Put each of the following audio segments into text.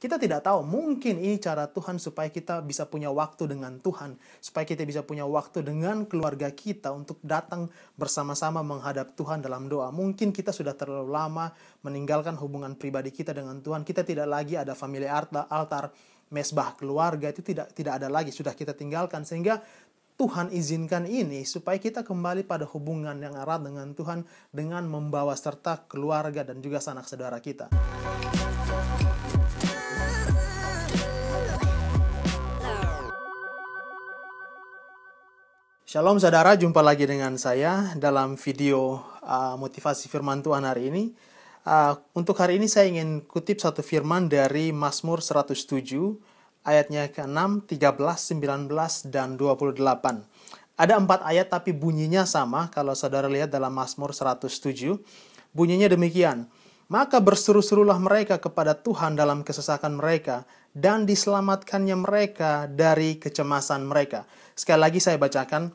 Kita tidak tahu, mungkin ini cara Tuhan supaya kita bisa punya waktu dengan Tuhan, supaya kita bisa punya waktu dengan keluarga kita untuk datang bersama-sama menghadap Tuhan dalam doa. Mungkin kita sudah terlalu lama meninggalkan hubungan pribadi kita dengan Tuhan. Kita tidak lagi ada family altar, mesbah keluarga, itu tidak ada lagi, sudah kita tinggalkan. Sehingga Tuhan izinkan ini supaya kita kembali pada hubungan yang erat dengan Tuhan dengan membawa serta keluarga dan juga sanak saudara kita. Shalom saudara, jumpa lagi dengan saya dalam video motivasi firman Tuhan hari ini. Untuk hari ini saya ingin kutip satu firman dari Mazmur 107, ayatnya ke-6, 13, 19, dan 28. Ada 4 ayat tapi bunyinya sama kalau saudara lihat dalam Mazmur 107. Bunyinya demikian, maka berseru-serulah mereka kepada Tuhan dalam kesesakan mereka, dan diselamatkannya mereka dari kecemasan mereka. Sekali lagi saya bacakan,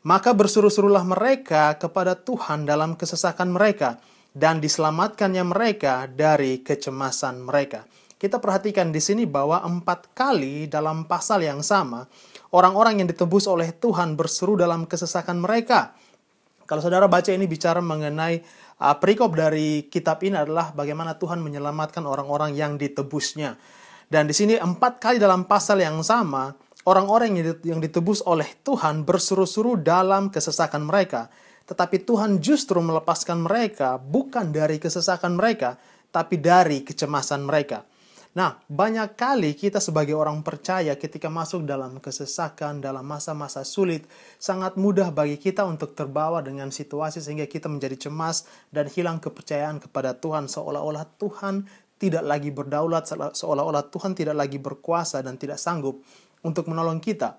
maka berseru-serulah mereka kepada Tuhan dalam kesesakan mereka, dan diselamatkannya mereka dari kecemasan mereka. Kita perhatikan di sini bahwa 4 kali dalam pasal yang sama, orang-orang yang ditebus oleh Tuhan berseru dalam kesesakan mereka. Kalau saudara baca ini bicara mengenai perikop dari kitab ini adalah bagaimana Tuhan menyelamatkan orang-orang yang ditebusnya. Dan di sini 4 kali dalam pasal yang sama, orang-orang yang ditebus oleh Tuhan berseru-seru dalam kesesakan mereka. Tetapi Tuhan justru melepaskan mereka bukan dari kesesakan mereka, tapi dari kecemasan mereka. Nah, banyak kali kita sebagai orang percaya ketika masuk dalam kesesakan, dalam masa-masa sulit, sangat mudah bagi kita untuk terbawa dengan situasi sehingga kita menjadi cemas dan hilang kepercayaan kepada Tuhan. Seolah-olah Tuhan tidak lagi berdaulat, seolah-olah Tuhan tidak lagi berkuasa dan tidak sanggup untuk menolong kita.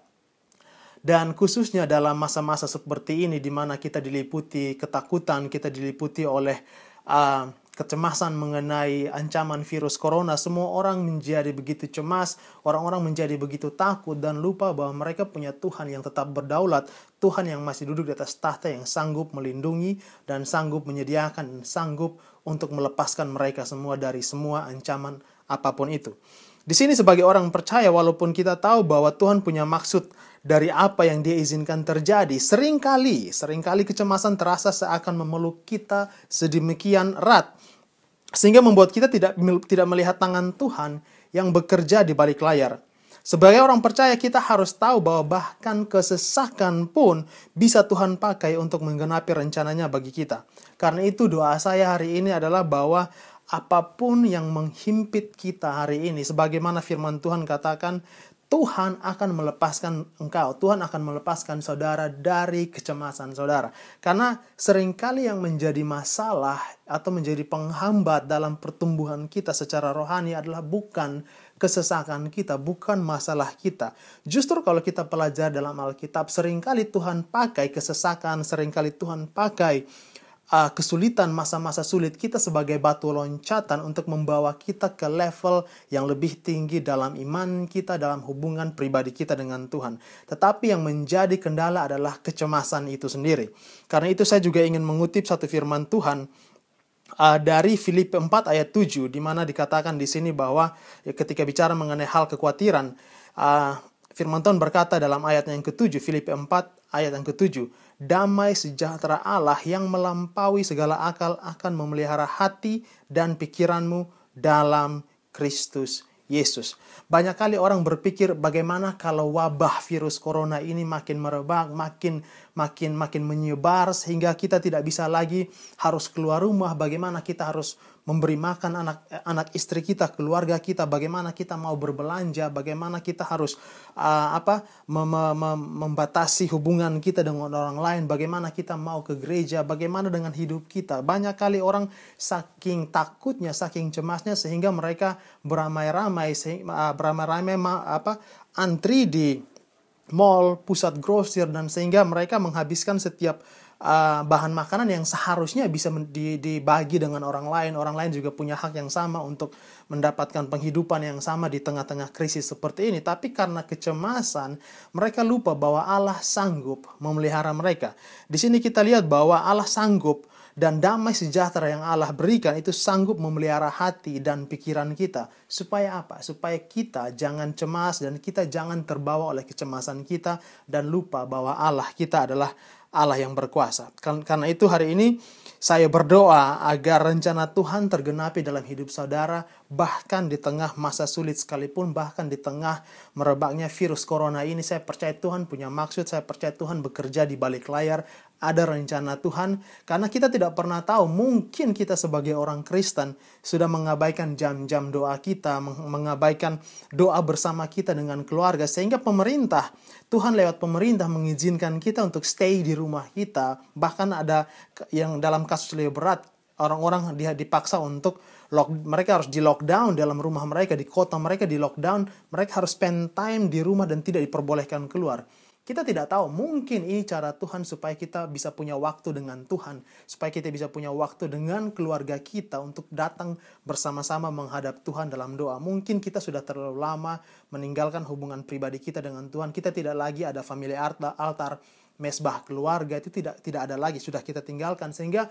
Dan khususnya dalam masa-masa seperti ini di mana kita diliputi ketakutan, kita diliputi oleh kecemasan mengenai ancaman virus corona, semua orang menjadi begitu cemas, orang-orang menjadi begitu takut dan lupa bahwa mereka punya Tuhan yang tetap berdaulat, Tuhan yang masih duduk di atas tahta yang sanggup melindungi dan sanggup menyediakan, sanggup untuk melepaskan mereka semua dari semua ancaman apapun itu. Di sini sebagai orang percaya, walaupun kita tahu bahwa Tuhan punya maksud dari apa yang Dia izinkan terjadi, seringkali kecemasan terasa seakan memeluk kita sedemikian erat, sehingga membuat kita tidak melihat tangan Tuhan yang bekerja di balik layar. Sebagai orang percaya, kita harus tahu bahwa bahkan kesesakan pun bisa Tuhan pakai untuk menggenapi rencananya bagi kita. Karena itu doa saya hari ini adalah bahwa apapun yang menghimpit kita hari ini, sebagaimana firman Tuhan katakan, Tuhan akan melepaskan engkau, Tuhan akan melepaskan saudara dari kecemasan saudara. Karena seringkali yang menjadi masalah atau menjadi penghambat dalam pertumbuhan kita secara rohani adalah bukan kesesakan kita, bukan masalah kita. Justru kalau kita pelajari dalam Alkitab, seringkali Tuhan pakai kesesakan, seringkali Tuhan pakai kesulitan, masa-masa sulit kita sebagai batu loncatan untuk membawa kita ke level yang lebih tinggi dalam iman kita, dalam hubungan pribadi kita dengan Tuhan. Tetapi yang menjadi kendala adalah kecemasan itu sendiri. Karena itu saya juga ingin mengutip satu firman Tuhan dari Filipi 4 ayat 7, di mana dikatakan di sini bahwa ketika bicara mengenai hal kekhawatiran, firman Tuhan berkata dalam ayat yang ke-7, Filipi 4 ayat yang ke-7, damai sejahtera Allah yang melampaui segala akal akan memelihara hati dan pikiranmu dalam Kristus Yesus. Banyak kali orang berpikir bagaimana kalau wabah virus corona ini makin merebak, makin menyebar sehingga kita tidak bisa lagi harus keluar rumah, bagaimana kita harus memberi makan anak istri kita, keluarga kita, bagaimana kita mau berbelanja, bagaimana kita harus membatasi hubungan kita dengan orang lain, bagaimana kita mau ke gereja, bagaimana dengan hidup kita. Banyak kali orang saking takutnya, saking cemasnya sehingga mereka beramai-ramai antri di mall, pusat grosir, dan sehingga mereka menghabiskan setiap bahan makanan yang seharusnya bisa dibagi dengan orang lain. Orang lain juga punya hak yang sama untuk mendapatkan penghidupan yang sama di tengah-tengah krisis seperti ini. Tapi karena kecemasan, mereka lupa bahwa Allah sanggup memelihara mereka. Di sini kita lihat bahwa Allah sanggup Dan damai sejahtera yang Allah berikan itu sanggup memelihara hati dan pikiran kita. Supaya apa? Supaya kita jangan cemas dan kita jangan terbawa oleh kecemasan kita dan lupa bahwa Allah kita adalah Allah yang berkuasa. Karena itu hari ini saya berdoa agar rencana Tuhan tergenapi dalam hidup saudara, bahkan di tengah masa sulit sekalipun, bahkan di tengah merebaknya virus corona ini. Saya percaya Tuhan punya maksud, saya percaya Tuhan bekerja di balik layar, ada rencana Tuhan. Karena kita tidak pernah tahu, mungkin kita sebagai orang Kristen sudah mengabaikan jam-jam doa kita, mengabaikan doa bersama kita dengan keluarga, sehingga Tuhan lewat pemerintah mengizinkan kita untuk stay di rumah kita. Bahkan ada yang dalam kasus lebih berat, orang-orang dipaksa untuk mereka harus di lockdown dalam rumah mereka, di kota mereka di lockdown, mereka harus spend time di rumah dan tidak diperbolehkan keluar. Kita tidak tahu, mungkin ini cara Tuhan supaya kita bisa punya waktu dengan Tuhan, supaya kita bisa punya waktu dengan keluarga kita untuk datang bersama-sama menghadap Tuhan dalam doa. Mungkin kita sudah terlalu lama meninggalkan hubungan pribadi kita dengan Tuhan. Kita tidak lagi ada family altar, mesbah keluarga, itu tidak ada lagi, sudah kita tinggalkan. Sehingga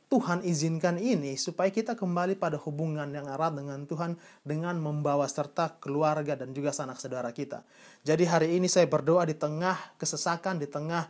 Tuhan izinkan ini supaya kita kembali pada hubungan yang erat dengan Tuhan dengan membawa serta keluarga dan juga sanak saudara kita. Jadi hari ini saya berdoa di tengah kesesakan, di tengah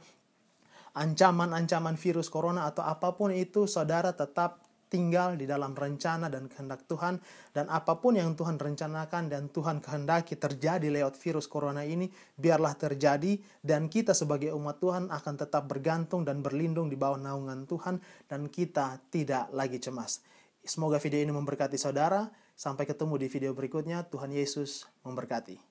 ancaman-ancaman virus corona atau apapun itu, saudara tetap tinggal di dalam rencana dan kehendak Tuhan, dan apapun yang Tuhan rencanakan dan Tuhan kehendaki terjadi lewat virus corona ini, biarlah terjadi, dan kita sebagai umat Tuhan akan tetap bergantung dan berlindung di bawah naungan Tuhan, dan kita tidak lagi cemas. Semoga video ini memberkati saudara. Sampai ketemu di video berikutnya. Tuhan Yesus memberkati.